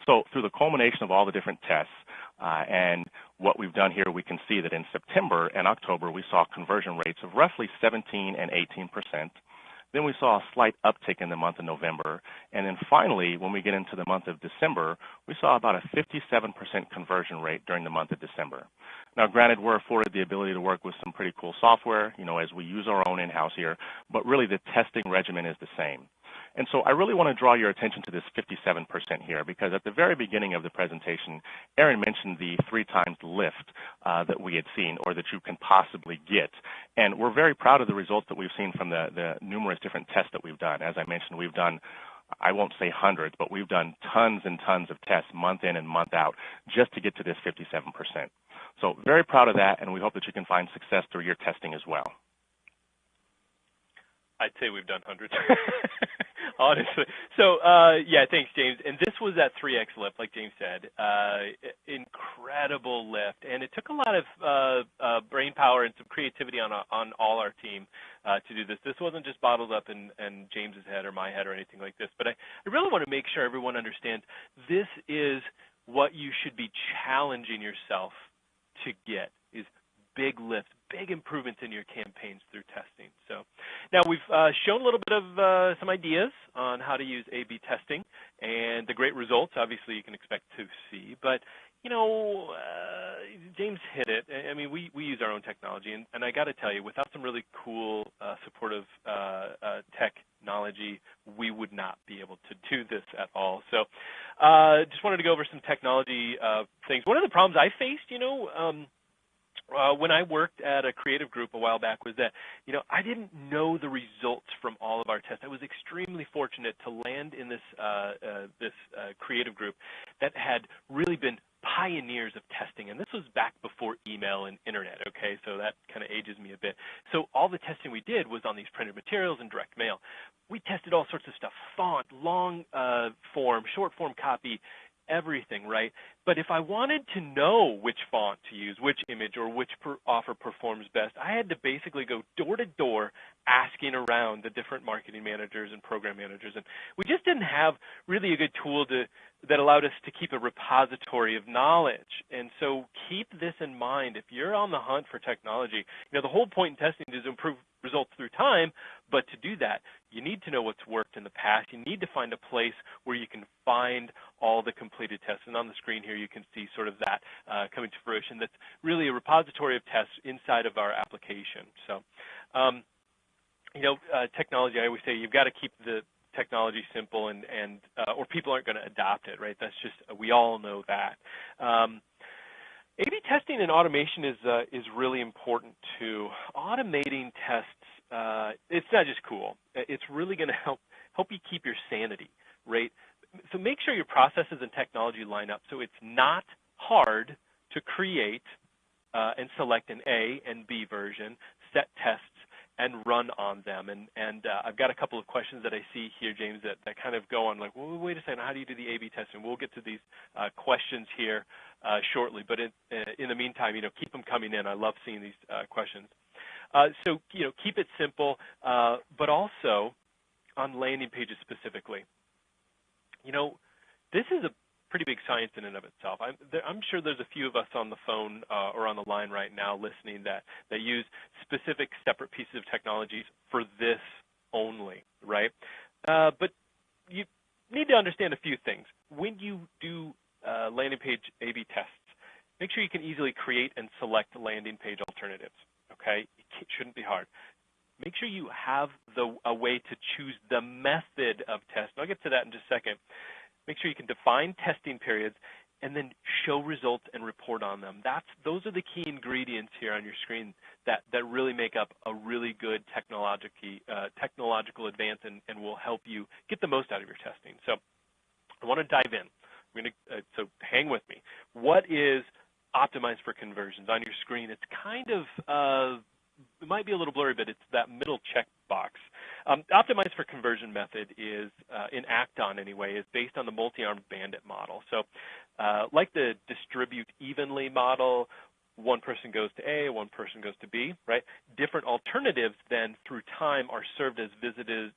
So through the culmination of all the different tests and what we've done here, we can see that in September and October, we saw conversion rates of roughly 17 and 18%. Then we saw a slight uptick in the month of November. And then finally, when we get into the month of December, we saw about a 57% conversion rate during the month of December. Now, granted, we're afforded the ability to work with some pretty cool software, as we use our own in-house here, but really the testing regimen is the same. And so I really want to draw your attention to this 57% here, because at the very beginning of the presentation, Aaron mentioned the 3 times lift that we had seen, or that you can possibly get. And we're very proud of the results that we've seen from the numerous different tests that we've done. As I mentioned, we've done, I won't say hundreds, but we've done tons and tons of tests month in and month out just to get to this 57%. So very proud of that, and we hope that you can find success through your testing as well. I'd say we've done hundreds, honestly. So, thanks, James. And this was that 3X lift, like James said. Incredible lift. And it took a lot of brain power and some creativity on all our team to do this. This wasn't just bottled up in James's head or my head or anything like this. But I really want to make sure everyone understands this is what you should be challenging yourself to get, is big lifts, big improvements in your campaigns through testing. So now we've shown a little bit of some ideas on how to use A/B testing and the great results, obviously, you can expect to see. But, James hit it. I mean, we use our own technology, and I got to tell you, without some really cool, supportive technology, we would not be able to do this at all. So just wanted to go over some technology things. One of the problems I faced, when I worked at a creative group a while back was that, I didn't know the results from all of our tests. I was extremely fortunate to land in this creative group that had really been pioneers of testing, and this was back before email and internet, okay? So that kind of ages me a bit. So all the testing we did was on these printed materials and direct mail. We tested all sorts of stuff, font, long form, short form copy, everything, right? But if I wanted to know which font to use, which image, or which offer performs best, I had to basically go door to door asking around the different marketing managers and program managers. And we just didn't have really a good tool that allowed us to keep a repository of knowledge. And so keep this in mind. If you're on the hunt for technology, the whole point in testing is to improve results through time, but to do that, you need to know what's worked in the past. You need to find a place where you can find all the completed tests. And on the screen here, you can see sort of that coming to fruition. That's really a repository of tests inside of our application. So, technology, I always say you've got to keep the technology simple, or people aren't going to adopt it, right? That's just, we all know that. A/B testing and automation is really important too. Automating tests, it's not just cool. It's really going to help you keep your sanity, right? So make sure your processes and technology line up so it's not hard to create and select an A and B version, set tests, and run on them. And I've got a couple of questions that I see here, James, that kind of go on like, well, wait a second, how do you do the A/B testing? We'll get to these questions here shortly. But in the meantime, keep them coming in. I love seeing these questions. So, keep it simple, but also on landing pages specifically. This is a pretty big science in and of itself. I'm sure there's a few of us on the phone or on the line right now listening that use specific separate pieces of technologies for this only, right? But you need to understand a few things. When you do landing page A/B tests, make sure you can easily create and select landing page alternatives, okay? It shouldn't be hard. Make sure you have a way to choose the method of test. And I'll get to that in just a second. Make sure you can define testing periods and then show results and report on them. Those are the key ingredients here on your screen that really make up a really good technological advance and will help you get the most out of your testing. So I want to dive in. So hang with me. What is optimized for conversions? On your screen, it's kind of, it might be a little blurry, but it's that middle checkbox. Optimized for conversion method is, in Acton anyway, is based on the multi-armed bandit model. So like the distribute evenly model, one person goes to A, one person goes to B, right? Different alternatives then through time are served as visitors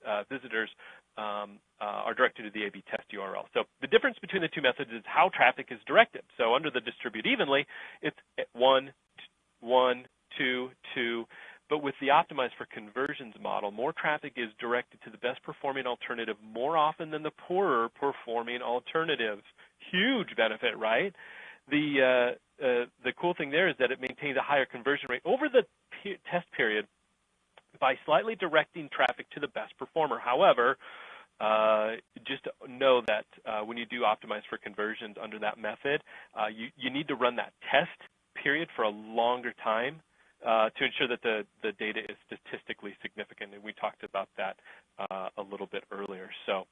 are directed to the A/B test URL. So the difference between the two methods is how traffic is directed. So under the distribute evenly, it's 1, 1, 2, 2. But with the optimized for conversions model, more traffic is directed to the best performing alternative more often than the poorer performing alternatives. Huge benefit, right? The cool thing there is that it maintains a higher conversion rate over the test period by slightly directing traffic to the best performer. However, just know that when you do optimize for conversions under that method, you need to run that test period for a longer time to ensure that the data is statistically significant, and we talked about that a little bit earlier. So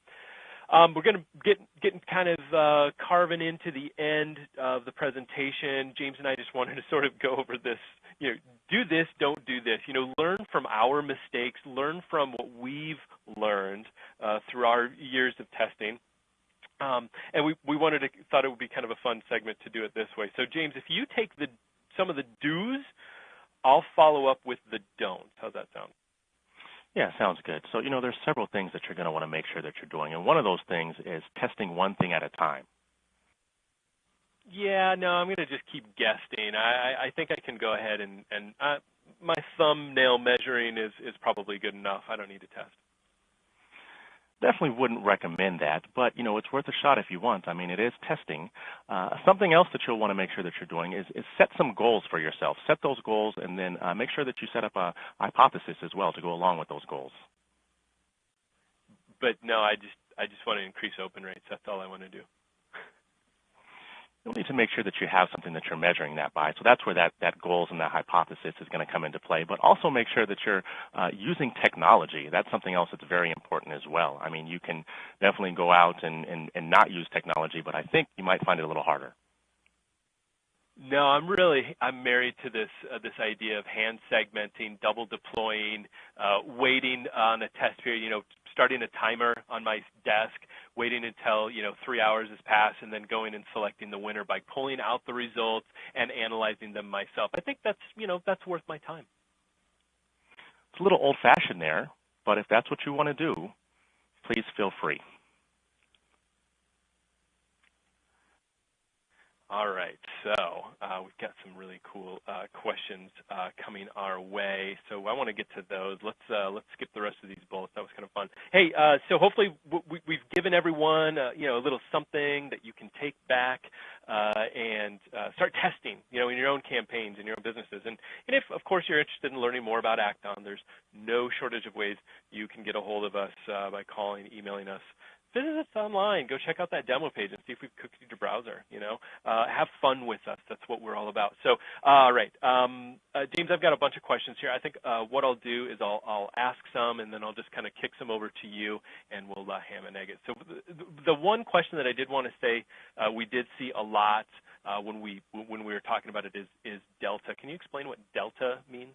we're going to get kind of carving into the end of the presentation. James and I just wanted to sort of go over this, do this, don't do this. Learn from our mistakes, learn from what we've learned through our years of testing. And we thought it would be kind of a fun segment to do it this way. So James, if you take some of the do's, I'll follow up with the don'ts. How's that sound? Yeah, sounds good. So, there's several things that you're going to want to make sure that you're doing. And one of those things is testing one thing at a time. Yeah, no, I'm going to just keep guessing. I think I can go ahead and my thumbnail measuring is probably good enough. I don't need to test. Definitely wouldn't recommend that, but, it's worth a shot if you want. I mean, it is testing. Something else that you'll want to make sure that you're doing is set some goals for yourself. Set those goals and then make sure that you set up a hypothesis as well to go along with those goals. But no, I just want to increase open rates. That's all I want to do. You'll need to make sure that you have something that you're measuring that by. So that's where that goals and that hypothesis is going to come into play. But also make sure that you're using technology. That's something else that's very important as well. I mean, you can definitely go out and not use technology, but I think you might find it a little harder. No, I'm married to this idea of hand segmenting, double deploying, waiting on a test period, starting a timer on my desk, waiting until 3 hours has passed, and then going and selecting the winner by pulling out the results and analyzing them myself. I think that's worth my time. It's a little old-fashioned there, but if that's what you want to do, please feel free. All right, so we've got some really cool questions coming our way. So I want to get to those. Let's skip the rest of these bullets. That was kind of fun. Hey, so hopefully we've given everyone a little something that you can take back and start testing, in your own campaigns, in your own businesses. And if, of course, you're interested in learning more about Act-On, there's no shortage of ways you can get a hold of us by calling, emailing us. Visit us online. Go check out that demo page and see if we've cookied your browser. Have fun with us. That's what we're all about. So, all right, James, I've got a bunch of questions here. I think what I'll do is I'll ask some, and then I'll just kind of kick some over to you, and we'll ham and egg it. So, the one question that I did want to say we did see a lot when we were talking about it is delta. Can you explain what delta means?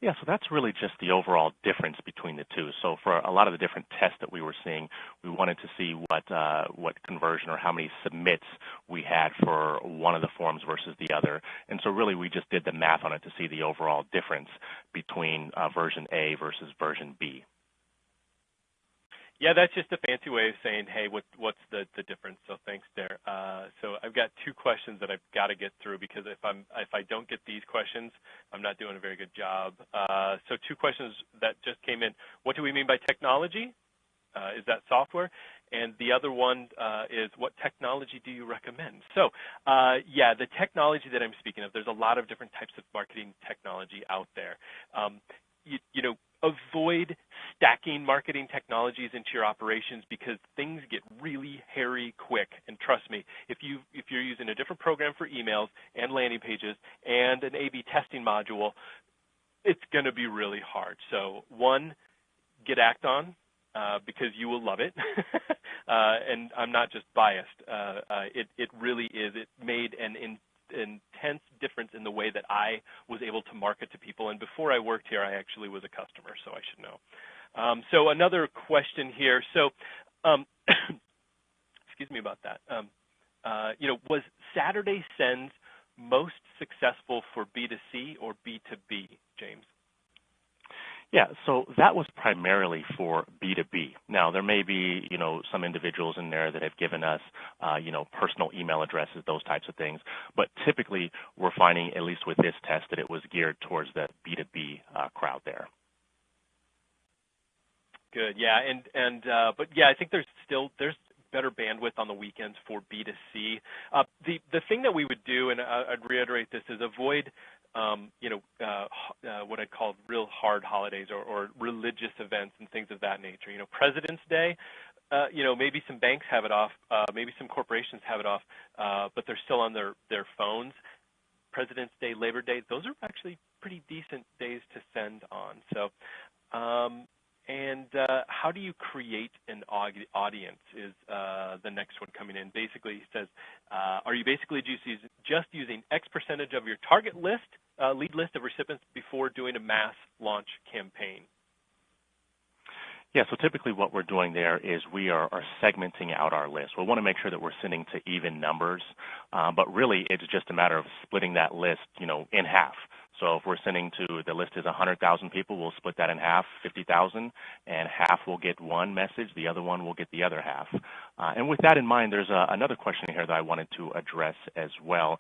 Yeah, so that's really just the overall difference between the two. So for a lot of the different tests that we were seeing, we wanted to see what conversion or how many submits we had for one of the forms versus the other. And so really we just did the math on it to see the overall difference between version A versus version B. Yeah, that's just a fancy way of saying, hey, what's the difference? So thanks there. So I've got two questions that I've got to get through because if I don't get these questions, I'm not doing a very good job. So two questions that just came in. What do we mean by technology? Is that software? And the other one is, what technology do you recommend? So, yeah, the technology that I'm speaking of, there's a lot of different types of marketing technology out there. Avoid stacking marketing technologies into your operations because things get really hairy quick. And trust me, if you're using a different program for emails and landing pages and an A/B testing module, it's going to be really hard. So one, get Act-On because you will love it. And I'm not just biased. It really is. It made an intense difference in the way that I was able to market to people. And before I worked here, I actually was a customer, so I should know. So another question here. So, excuse me about that. Was Saturday Sends most successful for B2C or B2B, James? Yeah, so that was primarily for B2B. Now, there may be, some individuals in there that have given us, personal email addresses, those types of things. But typically, we're finding, at least with this test, that it was geared towards the B2B crowd there. Good, yeah, but yeah, I think there's better bandwidth on the weekends for B2C. The thing that we would do, and I'd reiterate this, is avoid what I'd call real hard holidays or religious events and things of that nature. President's Day, maybe some banks have it off, maybe some corporations have it off, but they're still on their phones. President's Day, Labor Day, those are actually pretty decent days to send on. So, how do you create an audience is the next one coming in. Basically, he says, are you basically just using X percentage of your target list, lead list of recipients before doing a mass launch campaign? Yeah, so typically what we're doing there is we are segmenting out our list. We want to make sure that we're sending to even numbers, but really it's just a matter of splitting that list, in half. So if we're sending to, the list is 100,000 people, we'll split that in half, 50,000, and half will get one message, the other one will get the other half. And with that in mind, there's another question here that I wanted to address as well.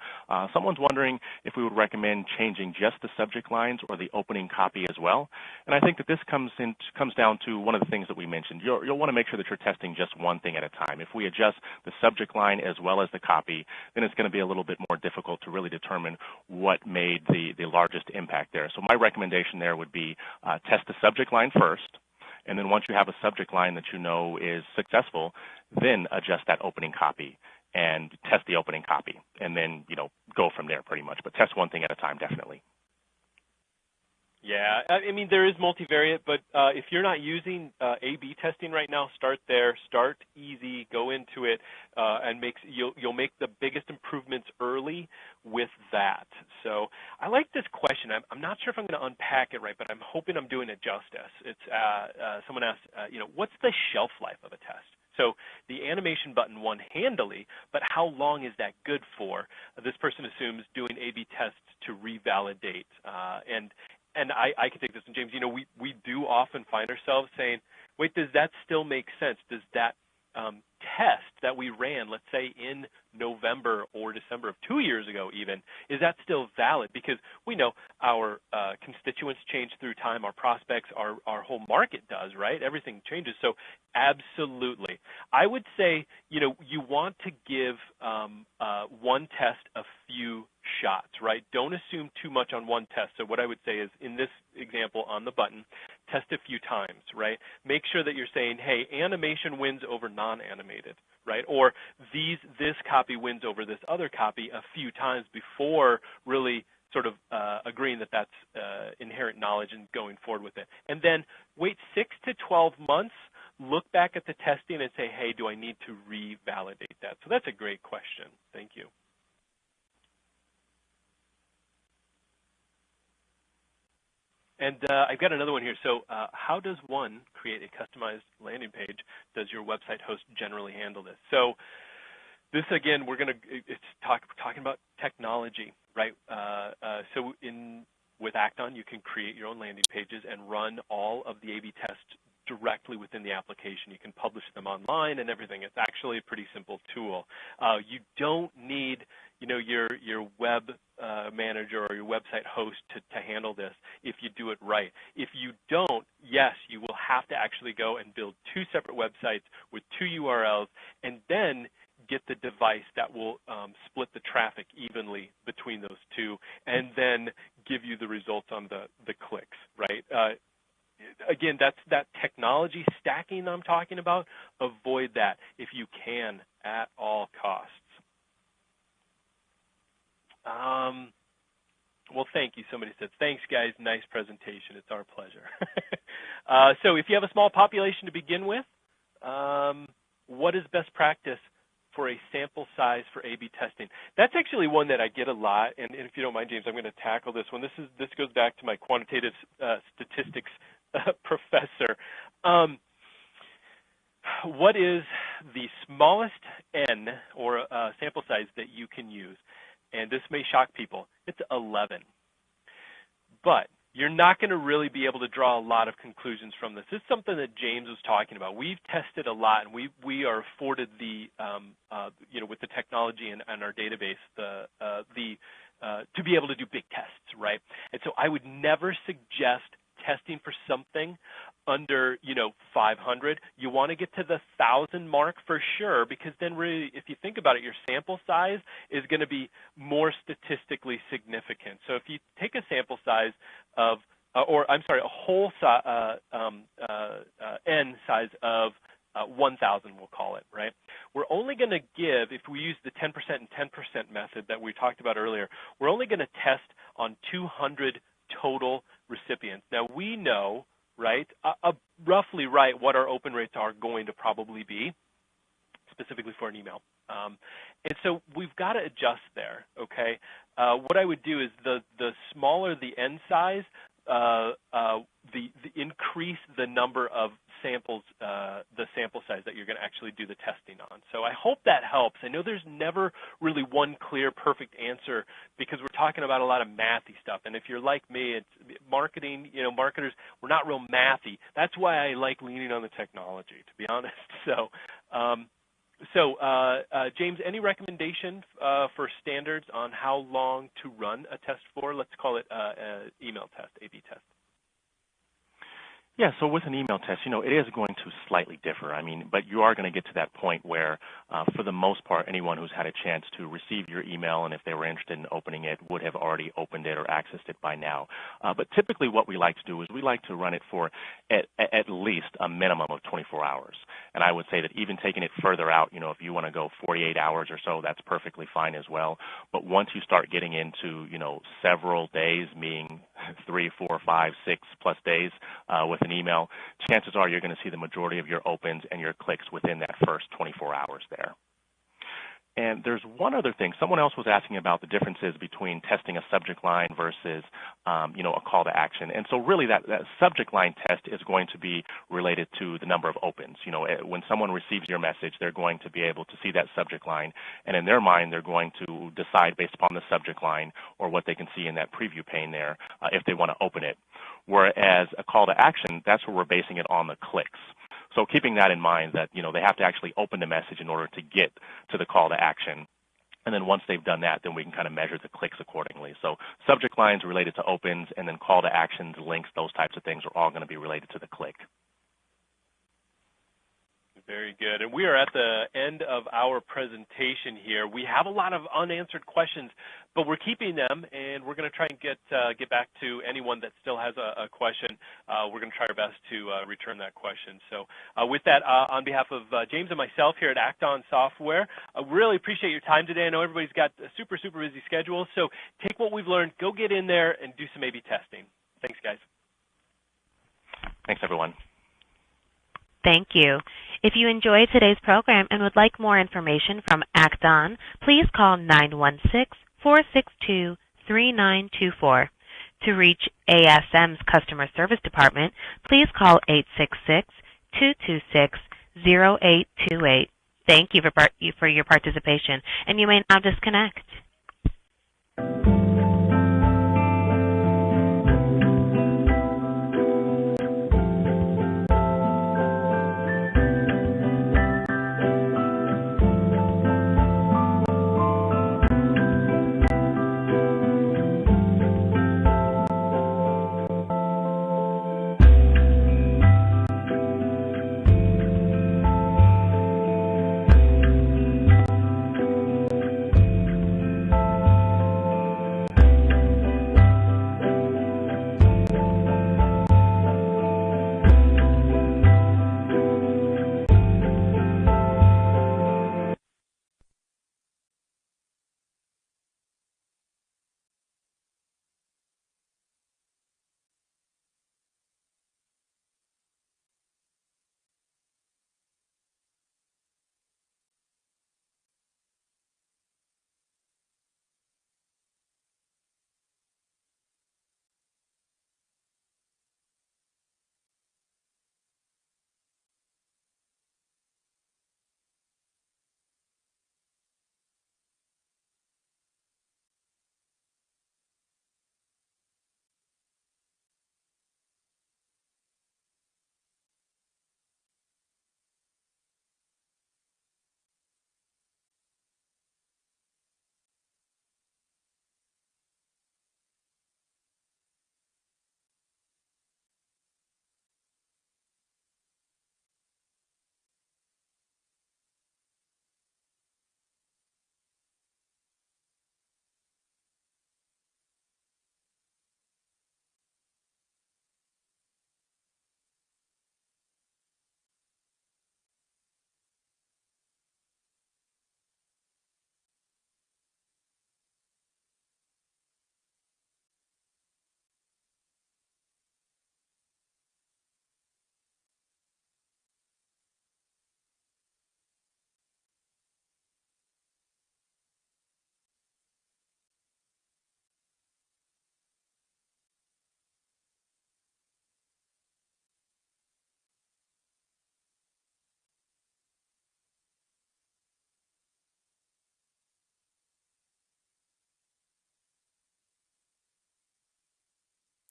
Someone's wondering if we would recommend changing just the subject lines or the opening copy as well. And I think that this comes down to one of the things that we mentioned. You'll want to make sure that you're testing just one thing at a time. If we adjust the subject line as well as the copy, then it's going to be a little bit more difficult to really determine what made the largest impact there. So my recommendation there would be test the subject line first, and then once you have a subject line that you know is successful, then adjust that opening copy and test the opening copy, and then go from there pretty much. But test one thing at a time, definitely. Yeah, I mean, there is multivariate, but if you're not using A/B testing right now, start there. Start easy, go into it, and you'll make the biggest improvements early with that. So I like this question. I'm not sure if I'm going to unpack it right, but I'm hoping I'm doing it justice. It's someone asked, what's the shelf life of a test? So the animation button won handily, but how long is that good for? This person assumes doing A/B tests to revalidate, and I can take this, and James, we do often find ourselves saying, wait, does that still make sense? Does that test that we ran, let's say in November or December of 2 years ago even, is that still valid? Because we know our constituents change through time, our prospects, our whole market does, right? Everything changes. So absolutely. I would say, you want to give one test a few shots, right? Don't assume too much on one test. So what I would say is, in this example on the button, test a few times, right? Make sure that you're saying, hey, animation wins over non-animated, right? Or this copy wins over this other copy a few times before really sort of agreeing that that's inherent knowledge and going forward with it. And then wait 6 to 12 months, look back at the testing and say, hey, do I need to revalidate that? So that's a great question. Thank you. And I've got another one here. So how does one create a customized landing page? Does your website host generally handle this? So this, again, it's talking about technology, right? So with Acton, you can create your own landing pages and run all of the A/B tests directly within the application. You can publish them online and everything. It's actually a pretty simple tool. You don't need your web manager or your website host to handle this if you do it right. If you don't, yes, you will have to actually go and build 2 separate websites with 2 URLs and then get the device that will split the traffic evenly between those 2 and then give you the results on the clicks, right? Again, that's that technology stacking I'm talking about. Avoid that if you can at all costs. Well, thank you. Somebody said, thanks, guys. Nice presentation. It's our pleasure. So if you have a small population to begin with, what is best practice for a sample size for A/B testing? That's actually one that I get a lot, and if you don't mind, James, I'm going to tackle this one. This goes back to my quantitative statistics professor. What is the smallest N or sample size that you can use? And this may shock people. It's 11. But you're not going to really be able to draw a lot of conclusions from this. This is something that James was talking about. We've tested a lot, and we are afforded the, with the technology and our database, to be able to do big tests, right? And so I would never suggest testing for something under 500. You want to get to the 1,000 mark for sure, because then really, if you think about it, your sample size is going to be more statistically significant. So if you take a sample size of, a whole N size of 1,000, we'll call it, right? We're only going to give, if we use the 10% and 10% method that we talked about earlier, we're only going to test on 200 total recipients. Now, we know, right, roughly right, what our open rates are going to probably be, specifically for an email. And so we've got to adjust there, okay? What I would do is the smaller the N size, the increase the number of samples, the sample size that you're going to actually do the testing on. So I hope that helps. I know there's never really one clear, perfect answer because we're talking about a lot of mathy stuff. And if you're like me, it's marketing, marketers, we're not real mathy. That's why I like leaning on the technology, to be honest. So, James, any recommendation for standards on how long to run a test for? Let's call it an email test, A/B test. Yeah, so with an email test, it is going to slightly differ. But you are going to get to that point where, for the most part, anyone who's had a chance to receive your email and if they were interested in opening it would have already opened it or accessed it by now. But typically what we like to do is we like to run it for at least a minimum of 24 hours. And I would say that even taking it further out, if you want to go 48 hours or so, that's perfectly fine as well. But once you start getting into, several days, meaning 3, 4, 5, 6 plus days with an email, chances are you're going to see the majority of your opens and your clicks within that first 24 hours there. And there's one other thing. Someone else was asking about the differences between testing a subject line versus, a call to action. And so really that subject line test is going to be related to the number of opens. When someone receives your message, they're going to be able to see that subject line. And in their mind, they're going to decide based upon the subject line or what they can see in that preview pane there if they want to open it. Whereas a call to action, that's where we're basing it on the clicks. So keeping that in mind, that they have to actually open the message in order to get to the call to action. And then once they've done that, then we can kind of measure the clicks accordingly. So subject lines related to opens, and then call to actions, links, those types of things are all going to be related to the click. Very good. And we are at the end of our presentation here. We have a lot of unanswered questions, but we're keeping them, and we're going to try and get back to anyone that still has a question. We're going to try our best to return that question. So with that, on behalf of James and myself here at Act On Software, I really appreciate your time today. I know everybody's got a super, super busy schedule, so take what we've learned, go get in there, and do some A/B testing. Thanks, guys. Thanks, everyone. Thank you. If you enjoyed today's program and would like more information from Act On, please call 916-462-3924. To reach ASM's Customer Service Department, please call 866-226-0828. Thank you for your participation, and you may now disconnect.